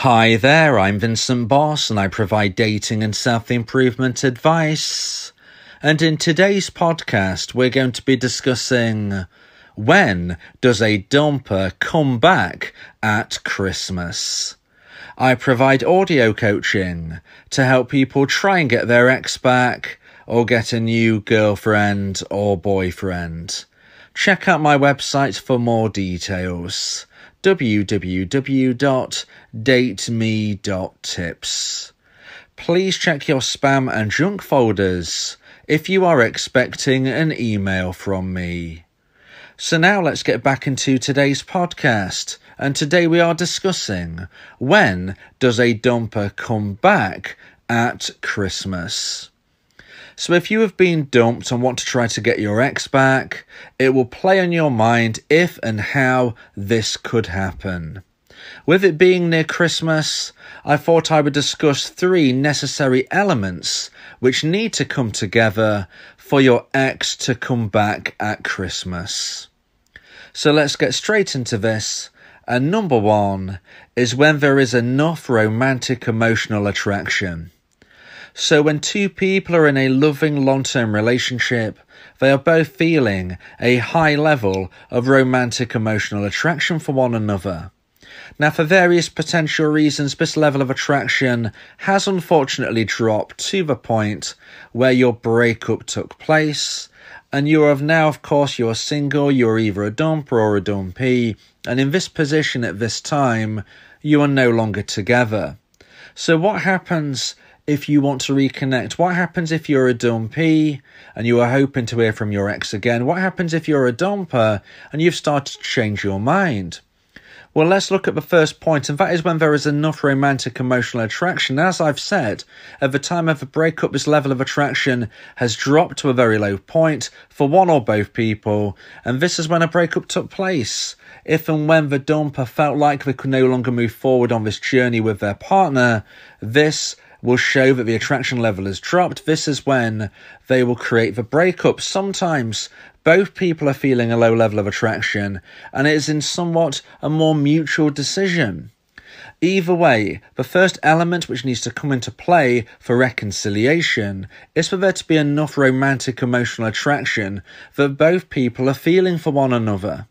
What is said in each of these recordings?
Hi there, I'm Vincent Boss and I provide dating and self-improvement advice. And in today's podcast, we're going to be discussing when does a dumper come back at Christmas? I provide audio coaching to help people try and get their ex back or get a new girlfriend or boyfriend. Check out my website for more details. www.dateme.tips. Please check your spam and junk folders if you are expecting an email from me. So now let's get back into today's podcast, and today we are discussing when does a dumper come back at Christmas? So if you have been dumped and want to try to get your ex back, it will play on your mind if and how this could happen. With it being near Christmas, I thought I would discuss 3 necessary elements which need to come together for your ex to come back at Christmas. So let's get straight into this. And number 1 is when there is enough romantic emotional attraction. So when 2 people are in a loving long-term relationship, they are both feeling a high level of romantic emotional attraction for one another. Now, for various potential reasons, this level of attraction has unfortunately dropped to the point where your breakup took place, and you are now, of course, you're single, you're either a dumper or a dumpee, and in this position at this time, you are no longer together. So what happens if you want to reconnect? What happens if you're a dumpee and you are hoping to hear from your ex again? What happens if you're a dumper and you've started to change your mind? Well, let's look at the first point, and that is when there is enough romantic emotional attraction. As I've said, at the time of the breakup, this level of attraction has dropped to a very low point for one or both people, and this is when a breakup took place. If and when the dumper felt like they could no longer move forward on this journey with their partner, this will show that the attraction level has dropped. This is when they will create the breakup. Sometimes both people are feeling a low level of attraction, and it is in somewhat a more mutual decision. Either way, the first element which needs to come into play for reconciliation is for there to be enough romantic emotional attraction that both people are feeling for one another.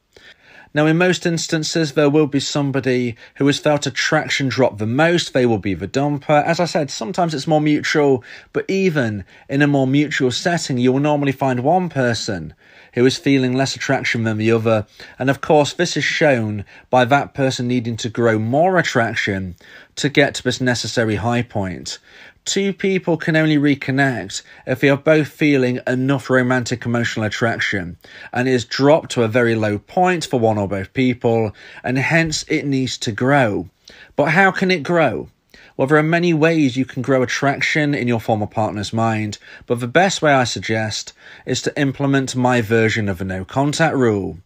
Now, in most instances, there will be somebody who has felt attraction drop the most. They will be the dumper. As I said, sometimes it's more mutual, but even in a more mutual setting, you will normally find one person who is feeling less attraction than the other. And of course, this is shown by that person needing to grow more attraction to get to this necessary high point. 2 people can only reconnect if they are both feeling enough romantic emotional attraction, and it is dropped to a very low point for one or both people, and hence it needs to grow. But how can it grow? Well, there are many ways you can grow attraction in your former partner's mind, but the best way I suggest is to implement my version of the no contact rule.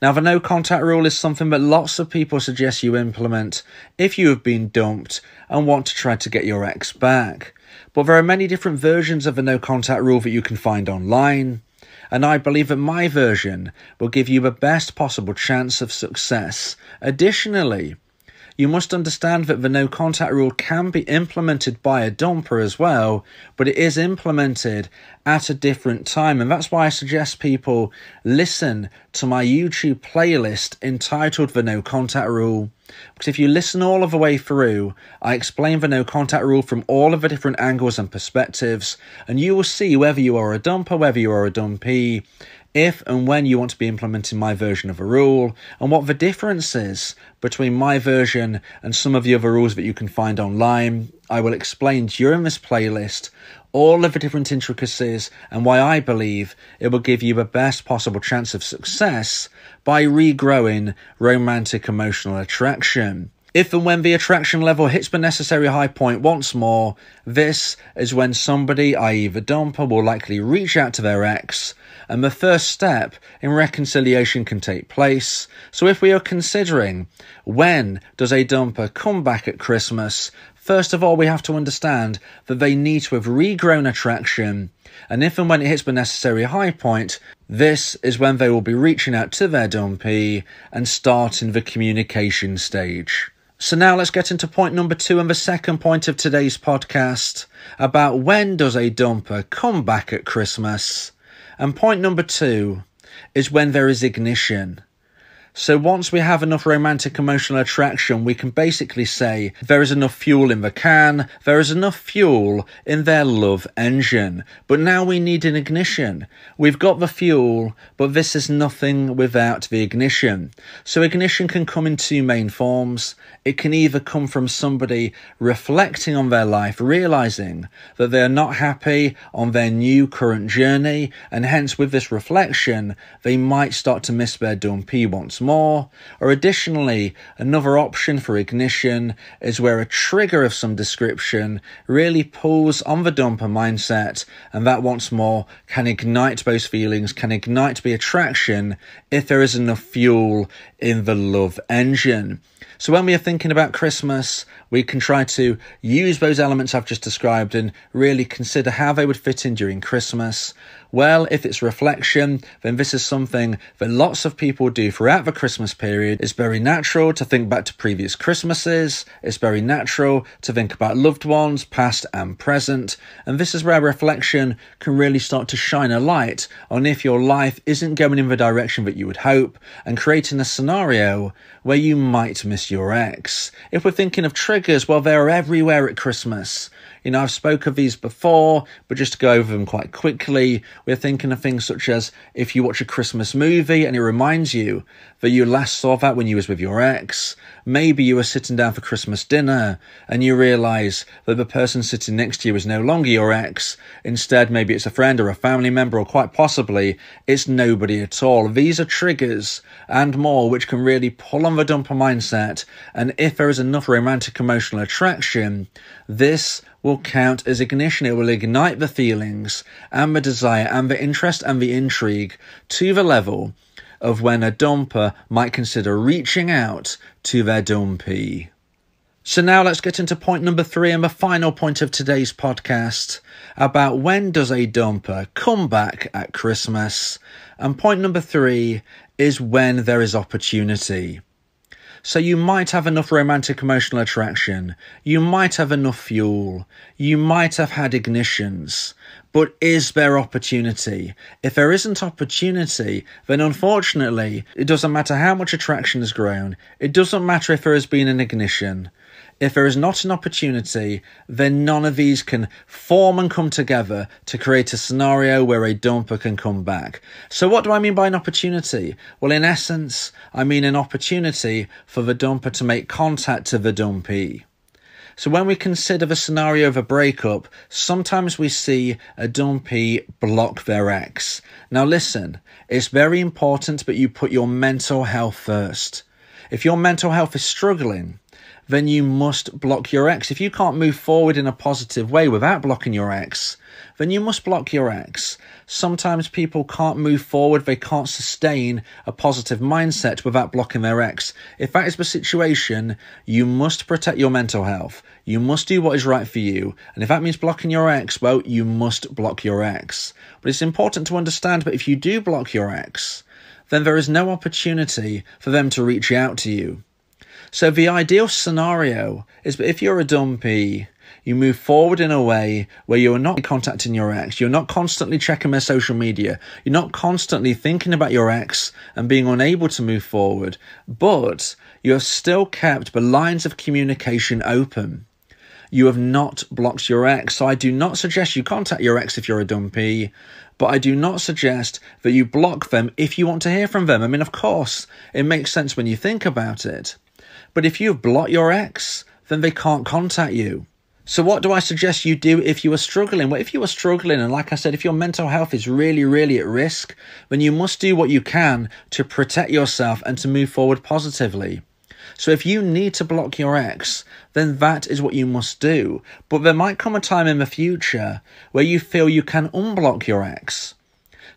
Now, the no contact rule is something that lots of people suggest you implement if you have been dumped and want to try to get your ex back. But there are many different versions of the no contact rule that you can find online, and I believe that my version will give you the best possible chance of success. Additionally, you must understand that the no contact rule can be implemented by a dumper as well, but it is implemented at a different time. And that's why I suggest people listen to my YouTube playlist entitled The No Contact Rule. Because if you listen all of the way through, I explain the no contact rule from all of the different angles and perspectives, and you will see whether you are a dumper, whether you are a dumpee, if and when you want to be implementing my version of a rule, and what the difference is between my version and some of the other rules that you can find online. I will explain during this playlist all of the different intricacies and why I believe it will give you the best possible chance of success by regrowing romantic emotional attraction. If and when the attraction level hits the necessary high point once more, this is when somebody, i.e. the dumper, will likely reach out to their ex, and the first step in reconciliation can take place. So if we are considering when does a dumper come back at Christmas, first of all we have to understand that they need to have regrown attraction, and if and when it hits the necessary high point, this is when they will be reaching out to their dumpee and starting the communication stage. So now let's get into point number 2 and the second point of today's podcast about when does a dumper come back at Christmas. And point number 2 is when there is ignition. So once we have enough romantic emotional attraction, we can basically say there is enough fuel in the can, there is enough fuel in their love engine. But now we need an ignition. We've got the fuel, but this is nothing without the ignition. So ignition can come in 2 main forms. It can either come from somebody reflecting on their life, realising that they're not happy on their new current journey, and hence with this reflection, they might start to miss their dumpee once more. Or additionally, another option for ignition is where a trigger of some description really pulls on the dumper mindset, and that once more can ignite those feelings, can ignite the attraction if there is enough fuel in the love engine. So when we are thinking about Christmas, we can try to use those elements I've just described and really consider how they would fit in during Christmas. Well, if it's reflection, then this is something that lots of people do throughout the Christmas period. It's very natural to think back to previous Christmases. It's very natural to think about loved ones, past and present. And this is where reflection can really start to shine a light on if your life isn't going in the direction that you would hope, and creating a scenario where you might miss your ex. If we're thinking of triggers, well, they're everywhere at Christmas. You know, I've spoken of these before, but just to go over them quite quickly, we're thinking of things such as if you watch a Christmas movie and it reminds you that you last saw that when you was with your ex. Maybe you were sitting down for Christmas dinner and you realise that the person sitting next to you is no longer your ex. Instead, maybe it's a friend or a family member, or quite possibly it's nobody at all. These are triggers and more which can really pull on the dumper mindset, and if there is enough romantic emotional attraction, this will count as ignition. It will ignite the feelings and the desire and the interest and the intrigue to the level of when a dumper might consider reaching out to their dumpee. So now let's get into point number 3 and the final point of today's podcast about when does a dumper come back at Christmas. And point number 3 is when there is opportunity. So you might have enough romantic emotional attraction, you might have enough fuel, you might have had ignitions, but is there opportunity? If there isn't opportunity, then unfortunately, it doesn't matter how much attraction has grown, it doesn't matter if there has been an ignition. If there is not an opportunity, then none of these can form and come together to create a scenario where a dumper can come back. So what do I mean by an opportunity? Well, in essence, I mean an opportunity for the dumper to make contact to the dumpee. So when we consider the scenario of a breakup, sometimes we see a dumpee block their ex. Now listen, it's very important that you put your mental health first. If your mental health is struggling, then you must block your ex. If you can't move forward in a positive way without blocking your ex, then you must block your ex. Sometimes people can't move forward, they can't sustain a positive mindset without blocking their ex. If that is the situation, you must protect your mental health. You must do what is right for you. And if that means blocking your ex, well, you must block your ex. But it's important to understand that if you do block your ex, then there is no opportunity for them to reach out to you. So the ideal scenario is that if you're a dumpee, you move forward in a way where you're not contacting your ex, you're not constantly checking their social media, you're not constantly thinking about your ex and being unable to move forward, but you have still kept the lines of communication open. You have not blocked your ex. So I do not suggest you contact your ex if you're a dumpee, but I do not suggest that you block them if you want to hear from them. I mean, of course, it makes sense when you think about it. But if you've blocked your ex, then they can't contact you. So what do I suggest you do if you are struggling? Well, if you are struggling, and like I said, if your mental health is really, really at risk, then you must do what you can to protect yourself and to move forward positively. So if you need to block your ex, then that is what you must do. But there might come a time in the future where you feel you can unblock your ex.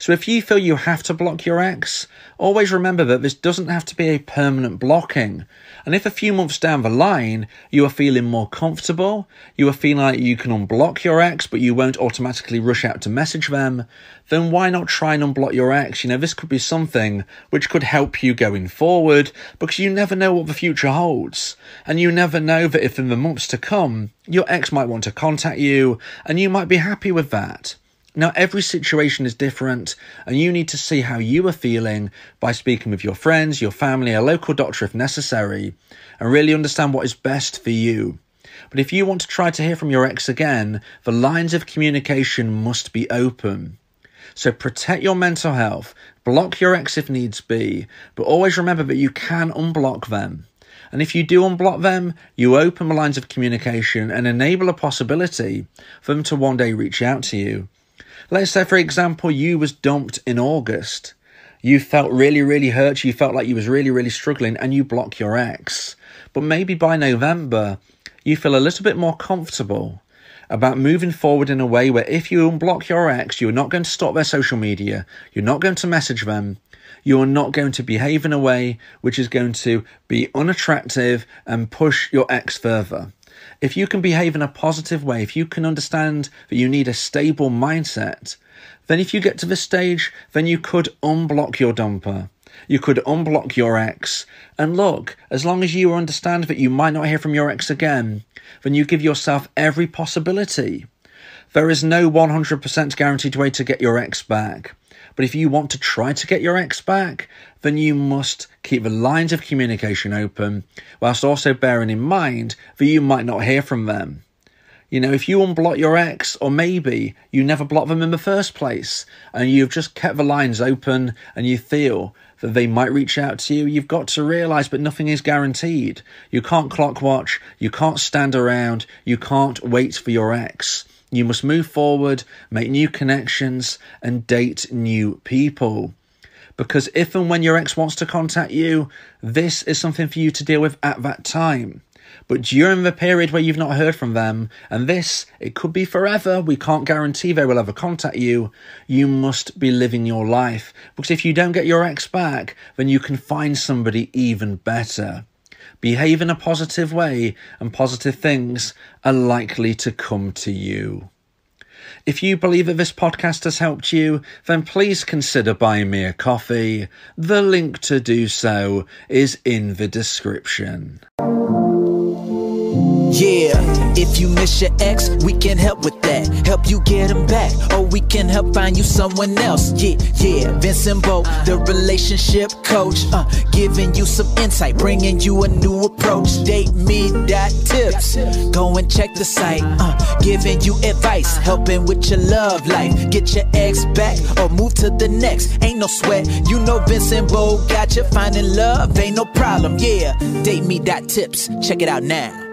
So if you feel you have to block your ex, always remember that this doesn't have to be a permanent blocking. And if a few months down the line, you are feeling more comfortable, you are feeling like you can unblock your ex, but you won't automatically rush out to message them, then why not try and unblock your ex? This could be something which could help you going forward, because you never know what the future holds. And you never know that if in the months to come, your ex might want to contact you, and you might be happy with that. Now, every situation is different, and you need to see how you are feeling by speaking with your friends, your family, a local doctor if necessary, and really understand what is best for you. But if you want to try to hear from your ex again, the lines of communication must be open. So protect your mental health, block your ex if needs be, but always remember that you can unblock them. And if you do unblock them, you open the lines of communication and enable a possibility for them to one day reach out to you. Let's say, for example, you was dumped in August. You felt really, really hurt. You felt like you was really, really struggling, and you block your ex. But maybe by November, you feel a little bit more comfortable about moving forward in a way where if you unblock your ex, you're not going to stop their social media. You're not going to message them. You are not going to behave in a way which is going to be unattractive and push your ex further. If you can behave in a positive way, if you can understand that you need a stable mindset, then if you get to this stage, then you could unblock your dumper. You could unblock your ex. And look, as long as you understand that you might not hear from your ex again, then you give yourself every possibility. There is no 100% guaranteed way to get your ex back. But if you want to try to get your ex back, then you must keep the lines of communication open, whilst also bearing in mind that you might not hear from them. If you unblock your ex, or maybe you never blocked them in the first place, and you've just kept the lines open and you feel that they might reach out to you, you've got to realise that nothing is guaranteed. You can't clock watch, you can't stand around, you can't wait for your ex. You must move forward, make new connections, and date new people. Because if and when your ex wants to contact you, this is something for you to deal with at that time. But during the period where you've not heard from them, and this, it could be forever, we can't guarantee they will ever contact you, you must be living your life. Because if you don't get your ex back, then you can find somebody even better. Behave in a positive way, and positive things are likely to come to you. If you believe that this podcast has helped you, then please consider buying me a coffee. The link to do so is in the description. Yeah, if you miss your ex, we can help with that. Help you get him back, or we can help find you someone else. Yeah, Vincent Bo, the relationship coach, giving you some insight, bringing you a new approach. DateMe.tips, go and check the site, giving you advice, helping with your love life. Get your ex back, or move to the next. Ain't no sweat, you know Vincent Bo got you. Finding love ain't no problem. Yeah, DateMe.tips, check it out now.